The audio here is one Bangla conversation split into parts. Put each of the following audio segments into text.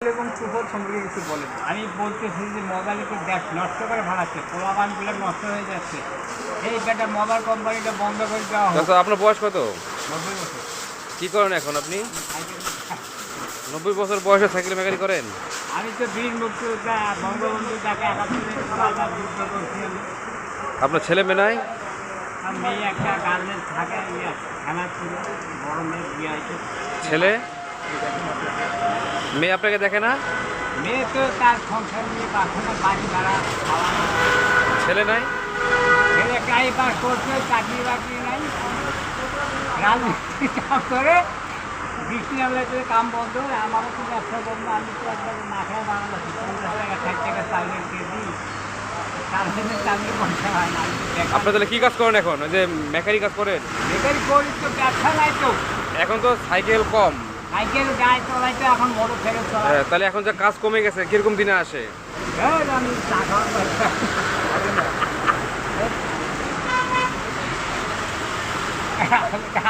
এরকম সুফল সম্পর্কে কিছু বলেন। আমি বলতেছি যে মোবাইলকে গ্যাস নষ্ট করে ভাড়াচ্ছে, পোলাবানগুলো নষ্ট হয়ে যাচ্ছে। এই বেটা মোবাইল কোম্পানিটা বন্ধ করে দেওয়া হোক। আচ্ছা, আপনার বয়স কত? 90 বছর। কি করেন এখন আপনি? সাইকেল- 90 বছর বয়সে সাইকেল মেকানিক করেন? আমি তো বীর মুক্তিযোদ্ধা বঙ্গবন্ধু তাকে ৭১ যুদ্ধ করছি আমি। আপনার ছেলে মেয়ে নাই? আর মেয়ে একটা গার্মেন্টস থাকে, খেলা ছিল, বড় মেয়ে বিয়ে হয়েছে। ছেলে? মেয়ে আপনাকে দেখে না? মেয়ে তো তার সংসার নিয়ে বাসনের বাড়ি ভাড়া খাওয়া। ছেলে নাই? ছেলে কাজ বাস করছে, চাকরি বাকরি নাই, রাজনীতি কাজ করে, বৃষ্টি নামলে তো কাম বন্ধ। আমারও তো ব্যবসা বন্ধ। আমি তো একবার মাথায় বাংলাদেশি 50 টাকা 60 টাকা চাউলের কেজি, তার জন্য চাকরি পয়সা হয় না। আমি তো বেকার। আপনি তাহলে কি কাজ করেন এখন? ওই যে মেকানিক কাজ করেন? বেকারি করি তো, ব্যবসা নাই তো। এখন তো সাইকেল কম। সাইকেল গায়ে চলাইতে এখন মোটর সাইকেল চলাই। হ্যাঁ, তাহলে এখন যে কাজ কমে গেছে, কিরকম দিনে আসে? আমি চা খাওয়ার পয়সা।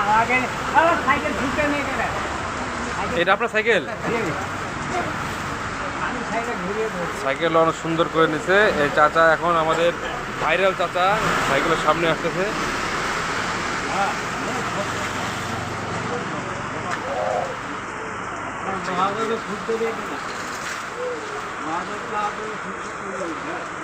আমাকে আমার সাইকেল ছুটে নিয়ে গেলে এটা আপনার সাইকেল? আমি সাইকেল ঘুরিয়ে দেবো। সাইকেল অনেক সুন্দর করে নিছে এই চাচা। এখন আমাদের ভাইরাল চাচা সাইকেলের সামনে আসতেছে। মহাদেবের ছুটতে দিয়ে মহাদেব ছুটতে